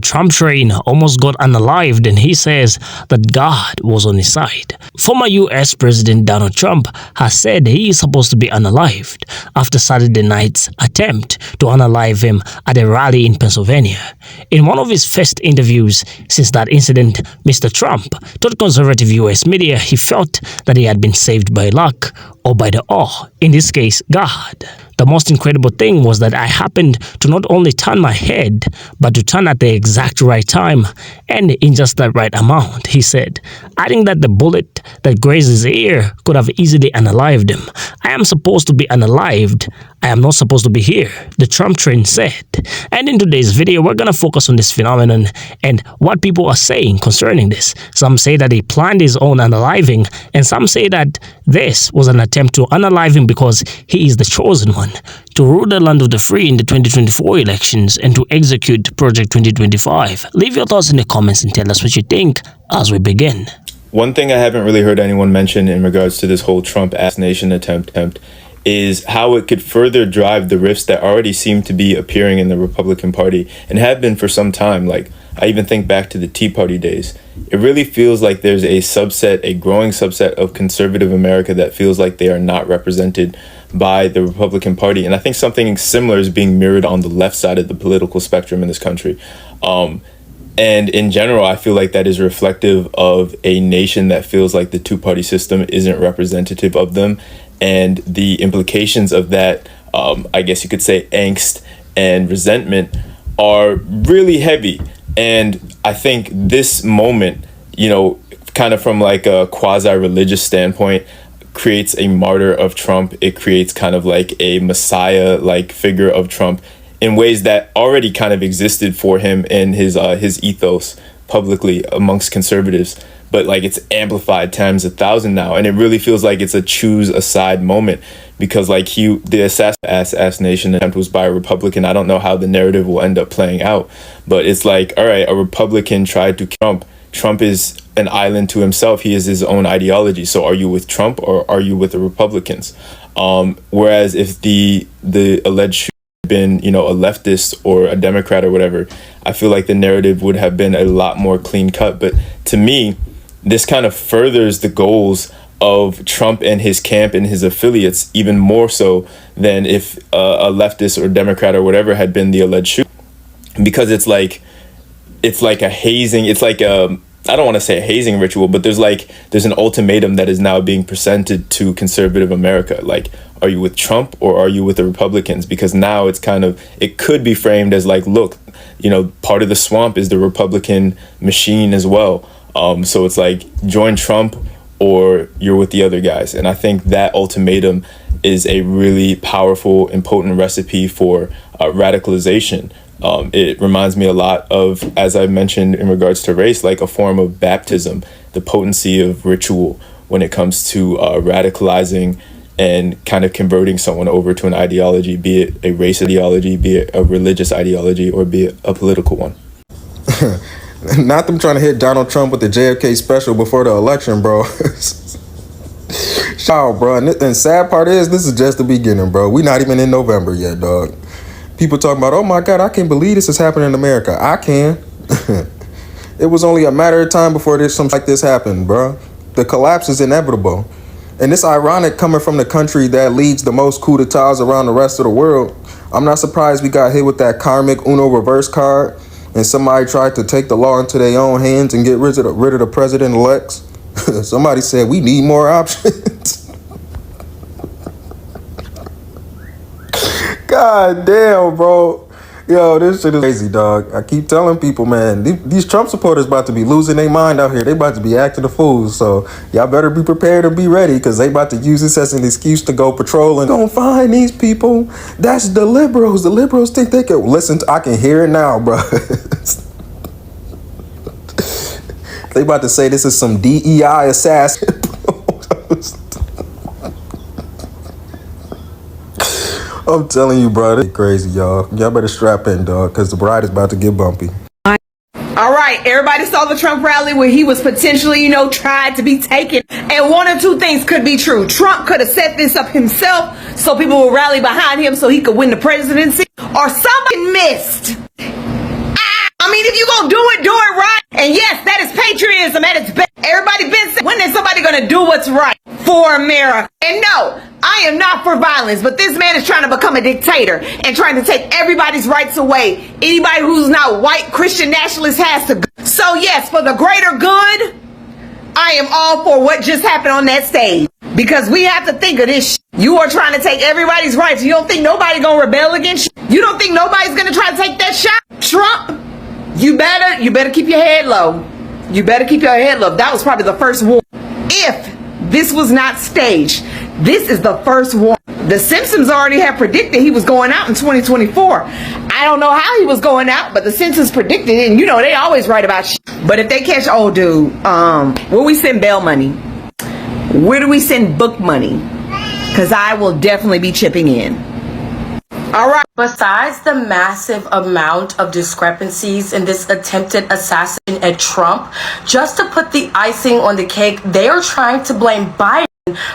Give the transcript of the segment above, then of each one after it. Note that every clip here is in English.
Trump train almost got unalived, and he says that God was on his side. Former US President Donald Trump has said he is supposed to be unalived after Saturday night's attempt to unalive him at a rally in Pennsylvania. In one of his first interviews since that incident, Mr. Trump told conservative US media he felt that he had been saved by luck or by the awe, in this case, God. The most incredible thing was that I happened to not only turn my head, but to turn at the exact right time and in just the right amount, he said, adding that the bullet that grazed his ear could have easily unalived him. I am supposed to be unalived. I am not supposed to be here, the Trump train said. And in today's video, we're going to focus on this phenomenon and what people are saying concerning this. Some say that he planned his own unaliving, and some say that this was an attempt to unalive him because he is the chosen one to rule the land of the free in the 2024 elections and to execute Project 2025. Leave your thoughts in the comments and tell us what you think as we begin. One thing I haven't really heard anyone mention in regards to this whole Trump assassination attempt is how it could further drive the rifts that already seem to be appearing in the Republican Party and have been for some time. Like, I even think back to the Tea Party days. It really feels like there's a growing subset of conservative America that feels like they are not represented by the Republican Party. And I think something similar is being mirrored on the left side of the political spectrum in this country. And in general, I feel like that is reflective of a nation that feels like the two-party system isn't representative of them. And the implications of that, I guess you could say, angst and resentment are really heavy. And I think this moment, kind of from like a quasi-religious standpoint, creates a martyr of Trump. It creates kind of like a messiah-like figure of Trump in ways that already kind of existed for him and his ethos publicly amongst conservatives. But like it's amplified times 1,000 now. And it really feels like it's a choose a side moment because like the assassination attempt was by a Republican. I don't know how the narrative will end up playing out, but it's like, all right, a Republican tried to kill Trump. Trump is an island to himself. He is his own ideology. So are you with Trump or are you with the Republicans? Whereas if the alleged been a leftist or a Democrat or whatever, I feel like the narrative would have been a lot more clean cut. But to me, this kind of furthers the goals of Trump and his camp and his affiliates even more so than if a leftist or Democrat or whatever had been the alleged shooter, because it's like a hazing. It's like I don't want to say a hazing ritual, but there's an ultimatum that is now being presented to conservative America. Like, are you with Trump or are you with the Republicans? Because now it could be framed as like, look, part of the swamp is the Republican machine as well. So it's like, join Trump or you're with the other guys. And I think that ultimatum is a really powerful and potent recipe for radicalization. It reminds me a lot of, as I mentioned in regards to race, like a form of baptism, the potency of ritual when it comes to radicalizing and kind of converting someone over to an ideology, be it a race ideology, be it a religious ideology, or be it a political one. Not them trying to hit Donald Trump with the JFK special before the election, bro. Shout, bro. And sad part is, this is just the beginning, bro. We not even in November yet, dog. People talking about, oh my God, I can't believe this is happening in America. I can. It was only a matter of time before something like this happened, bro. The collapse is inevitable. And it's ironic coming from the country that leads the most coups d'etats around the rest of the world. I'm not surprised we got hit with that karmic Uno reverse card and somebody tried to take the law into their own hands and get rid of the president-elects. Somebody said we need more options. God damn, bro. Yo, this shit is crazy, dog. I keep telling people, man, these Trump supporters about to be losing their mind out here. They about to be acting a fool. So y'all better be prepared and be ready, because they about to use this as an excuse to go patrol and go find these people. That's the liberals. The liberals think they can listen. I can hear it now, bro. They about to say this is some DEI assassin. I'm telling you, bro, they crazy, y'all. Y'all better strap in, dog, because the ride is about to get bumpy. All right, everybody saw the Trump rally where he was potentially, tried to be taken. And one or two things could be true. Trump could have set this up himself so people would rally behind him so he could win the presidency. Or somebody missed. mean, if you gonna do it right. And yes, that is patriotism at its best. Everybody been saying, when is somebody gonna do what's right for America? And no, I am not for violence, but this man is trying to become a dictator and trying to take everybody's rights away. Anybody who's not white Christian nationalist has to go. So yes, for the greater good, I am all for what just happened on that stage. Because we have to think of this. You are trying to take everybody's rights. You don't think nobody gonna rebel against you? You don't think nobody's gonna try to take that shot? Trump, you better keep your head low. You better keep your head low. That was probably the first war. If this was not staged, this is the first war. The Simpsons already have predicted he was going out in 2024. I don't know how he was going out, but the Simpsons predicted it, and you know they always write about shit. But if they catch, oh dude, where we send bail money? Where do we send book money? Because I will definitely be chipping in. All right. Besides the massive amount of discrepancies in this attempted assassination at Trump, just to put the icing on the cake, they are trying to blame Biden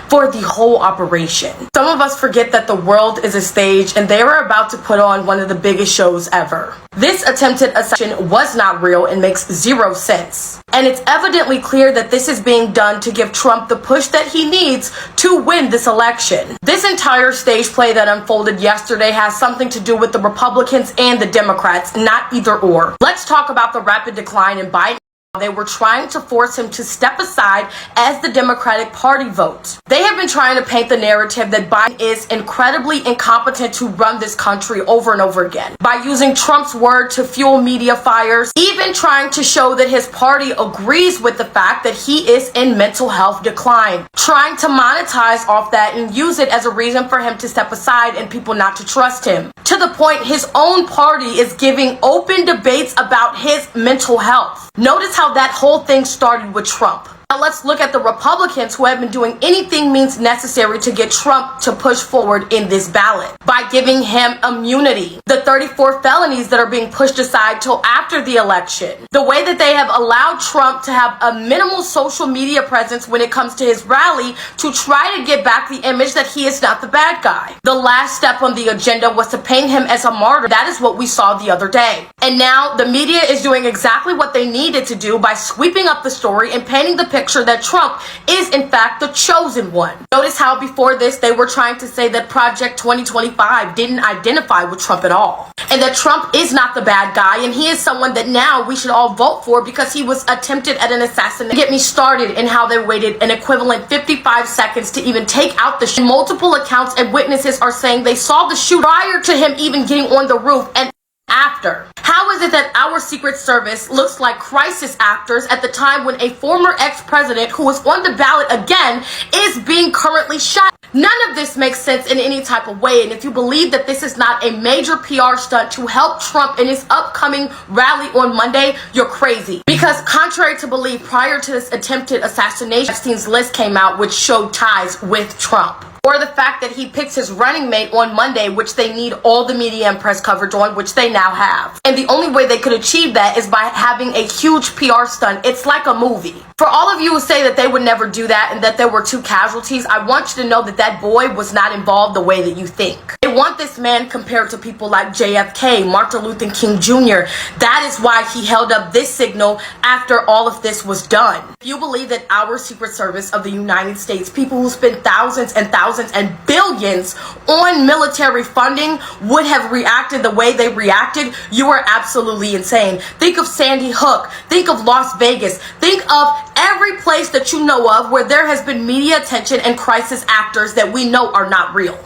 for the whole operation. Some of us forget that the world is a stage and they were about to put on one of the biggest shows ever. This attempted assassination was not real and makes zero sense. And it's evidently clear that this is being done to give Trump the push that he needs to win this election. This entire stage play that unfolded yesterday has something to do with the Republicans and the Democrats, not either or. Let's talk about the rapid decline in Biden. They were trying to force him to step aside as the Democratic Party votes. They have been trying to paint the narrative that Biden is incredibly incompetent to run this country over and over again by using Trump's word to fuel media fires, even trying to show that his party agrees with the fact that he is in mental health decline, trying to monetize off that and use it as a reason for him to step aside and people not to trust him. To the point his own party is giving open debates about his mental health. Notice how that whole thing started with Trump. Now let's look at the Republicans who have been doing anything means necessary to get Trump to push forward in this ballot by giving him immunity. The 34 felonies that are being pushed aside till after the election. The way that they have allowed Trump to have a minimal social media presence when it comes to his rally to try to get back the image that he is not the bad guy. The last step on the agenda was to paint him as a martyr. That is what we saw the other day. And now the media is doing exactly what they needed to do by sweeping up the story and painting the picture that Trump is in fact the chosen one. Notice how before this they were trying to say that Project 2025 didn't identify with Trump at all, and that Trump is not the bad guy and he is someone that now we should all vote for because he was attempted at an assassination. Get me started in how they waited an equivalent 55 seconds to even take out the shoot. Multiple accounts and witnesses are saying they saw the shoot prior to him even getting on the roof and after. How is it that our Secret Service looks like crisis actors at the time when a former ex-president who is on the ballot again is being currently shot? None of this makes sense in any type of way, and if you believe that this is not a major PR stunt to help Trump in his upcoming rally on Monday, you're crazy. Because contrary to belief, prior to this attempted assassination, Epstein's list came out which showed ties with Trump. Or the fact that he picks his running mate on Monday, which they need all the media and press coverage on, which they now have. And the only way they could achieve that is by having a huge PR stunt. It's like a movie. For all of you who say that they would never do that and that there were 2 casualties, I want you to know that that boy was not involved the way that you think. They want this man compared to people like JFK, Martin Luther King Jr. That is why he held up this signal after all of this was done. If you believe that our Secret Service of the United States, people who spend thousands and thousands and billions on military funding, would have reacted the way they reacted, you are absolutely insane. Think of Sandy Hook. Think of Las Vegas. Think of every place that you know of where there has been media attention and crisis actors that we know are not real.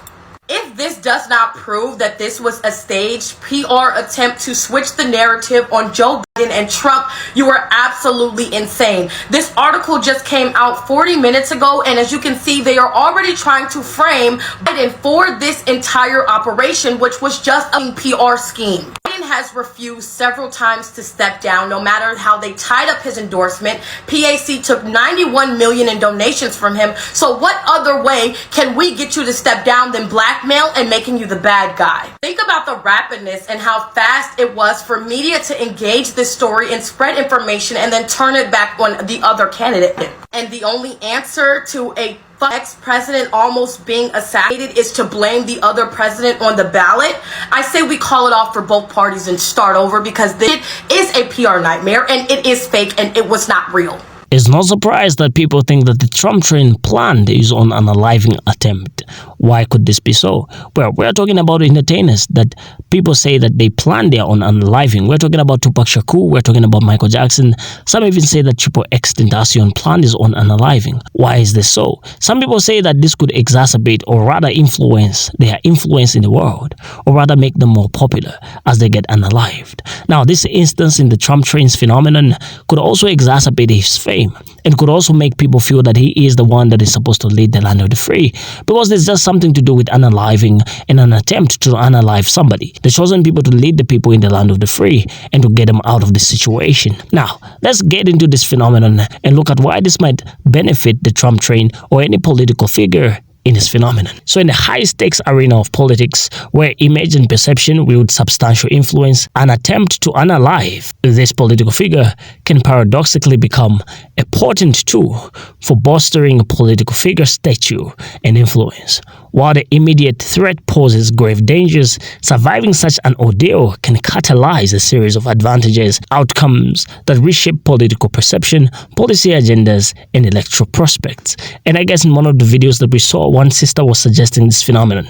If this does not prove that this was a staged PR attempt to switch the narrative on Joe Biden and Trump, you are absolutely insane. This article just came out 40 minutes ago, and as you can see, they are already trying to frame Biden for this entire operation, which was just a PR scheme. Biden has refused several times to step down, no matter how they tied up his endorsement. PAC took $91 million in donations from him. So what other way can we get you to step down than blackmail and making you the bad guy? Think about the rapidness and how fast it was for media to engage this story and spread information and then turn it back on the other candidate. And the only answer to a ex-president almost being assassinated is to blame the other president on the ballot, I say we call it off for both parties and start over, because this is a PR nightmare and it is fake and it was not real. It's no surprise that people think that the Trump train planned is on an unaliving attempt. Why could this be so? Well, we're talking about entertainers that people say that they planned their own unaliving. We're talking about Tupac Shakur, we're talking about Michael Jackson. Some even say that Triple X Tentacion planned his own unaliving. Why is this so? Some people say that this could exacerbate or rather influence their influence in the world, or rather make them more popular as they get unalived. Now, this instance in the Trump train's phenomenon could also exacerbate his fame, and could also make people feel that he is the one that is supposed to lead the land of the free, because there's just something to do with unaliving and an attempt to unalive somebody. The chosen people to lead the people in the land of the free and to get them out of this situation. Now, let's get into this phenomenon and look at why this might benefit the Trump train or any political figure in this phenomenon. So in the high-stakes arena of politics, where image and perception wield substantial influence, an attempt to unalive this political figure can paradoxically become a potent tool for bolstering a political figure's stature and influence. While the immediate threat poses grave dangers, surviving such an ordeal can catalyze a series of advantages, outcomes that reshape political perception, policy agendas, and electoral prospects. And I guess in one of the videos that we saw, one sister was suggesting this phenomenon,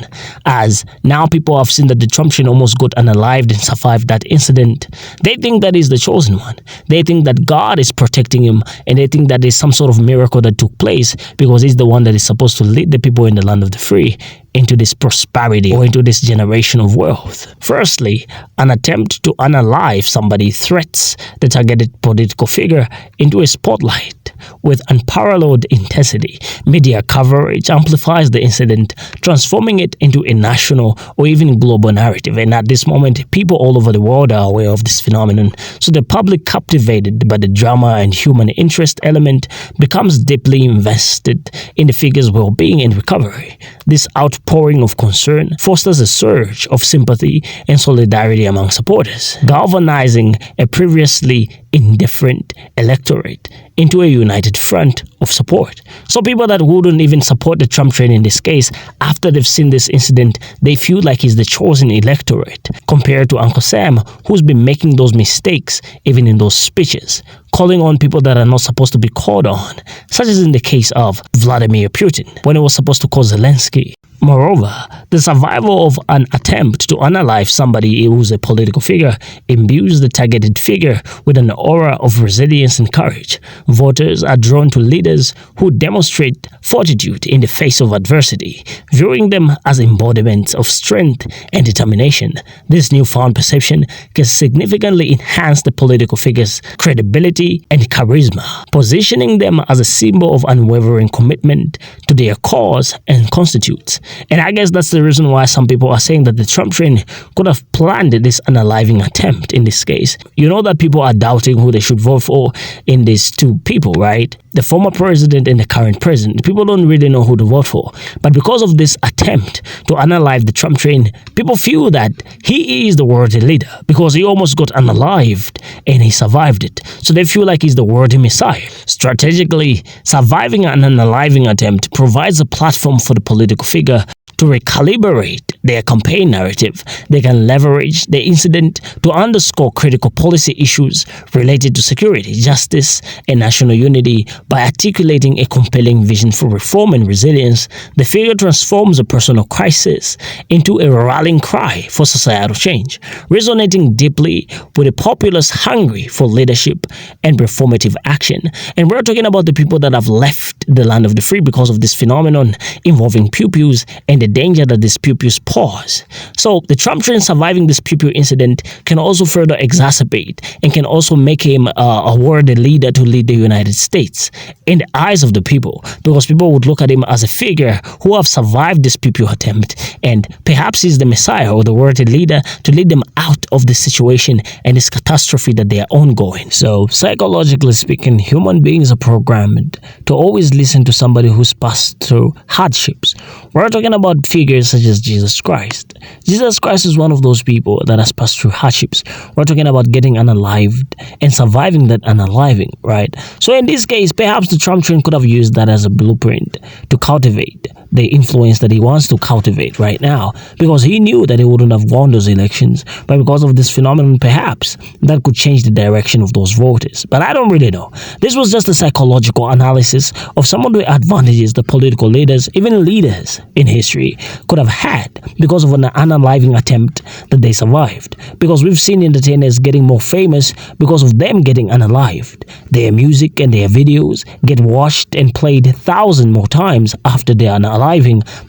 as now people have seen that the Trump train almost got unalived and survived that incident. They think that he's the chosen one. They think that God is protecting him, and they think that there's some sort of miracle that took place because he's the one that is supposed to lead the people in the land of the free into this prosperity or into this generation of wealth. Firstly, an attempt to unalive somebody threats the targeted political figure into a spotlight with unparalleled intensity. Media coverage amplifies the incident, transforming it into a national or even global narrative. And at this moment, people all over the world are aware of this phenomenon. So the public, captivated by the drama and human interest element, becomes deeply invested in the figure's well-being and recovery. This outpouring of concern fosters a surge of sympathy and solidarity among supporters, galvanizing a previously indifferent electorate into a united front of support. So people that wouldn't even support the Trump train in this case, after they've seen this incident, they feel like he's the chosen electorate, compared to Uncle Sam, who's been making those mistakes even in those speeches, calling on people that are not supposed to be called on, such as in the case of Vladimir Putin, when he was supposed to call Zelensky. Moreover, the survival of an attempt to unalive somebody who's a political figure imbues the targeted figure with an aura of resilience and courage. Voters are drawn to leaders who demonstrate fortitude in the face of adversity, viewing them as embodiments of strength and determination. This newfound perception can significantly enhance the political figure's credibility and charisma, positioning them as a symbol of unwavering commitment to their cause and constitutes. And I guess that's the reason why some people are saying that the Trump train could have planned this unaliving attempt in this case. You know that people are doubting who they should vote for in these two people, right? The former president and the current president. People don't really know who to vote for. But because of this attempt to unalive the Trump train, people feel that he is the worthy leader because he almost got unalived and he survived it. So they feel like he's the worthy messiah. Strategically, surviving an unaliving attempt provides a platform for the political figure to recalibrate their campaign narrative. They can leverage the incident to underscore critical policy issues related to security, justice, and national unity. By articulating a compelling vision for reform and resilience, the figure transforms a personal crisis into a rallying cry for societal change, resonating deeply with a populace hungry for leadership and reformative action. And we're talking about the people that have left the land of the free because of this phenomenon involving pew-pews and the danger that these pew-pews pose. So the Trump train surviving this pew-pew incident can also further exacerbate and can also make him a worthy leader to lead the United States in the eyes of the people, because people would look at him as a figure who have survived this pew-pew attempt, and perhaps he's the messiah or the worthy leader to lead them out of this situation and this catastrophe that they are ongoing. So psychologically speaking, human beings are programmed to always listen to somebody who's passed through hardships. We're talking about figures such as Jesus Christ. Jesus Christ is one of those people that has passed through hardships. We're talking about getting unalived and surviving that unaliving, right? So in this case, perhaps the Trump train could have used that as a blueprint to cultivate the influence that he wants to cultivate right now, because he knew that he wouldn't have won those elections, but because of this phenomenon, perhaps that could change the direction of those voters. But I don't really know. This was just a psychological analysis of some of the advantages the political leaders, even leaders in history, could have had because of an unaliving attempt that they survived. Because we've seen entertainers getting more famous because of them getting unalived. Their music and their videos get watched and played 1,000 more times after they are unaliving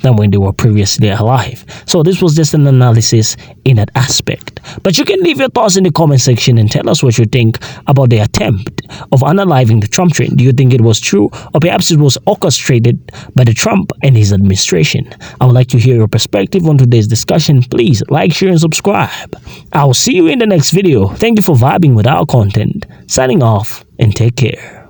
than when they were previously alive. So this was just an analysis in that aspect. But you can leave your thoughts in the comment section and tell us what you think about the attempt of unaliving the Trump train. Do you think it was true, or perhaps it was orchestrated by the Trump and his administration? I would like to hear your perspective on today's discussion. Please like, share, and subscribe. I'll see you in the next video. Thank you for vibing with our content. Signing off, and take care.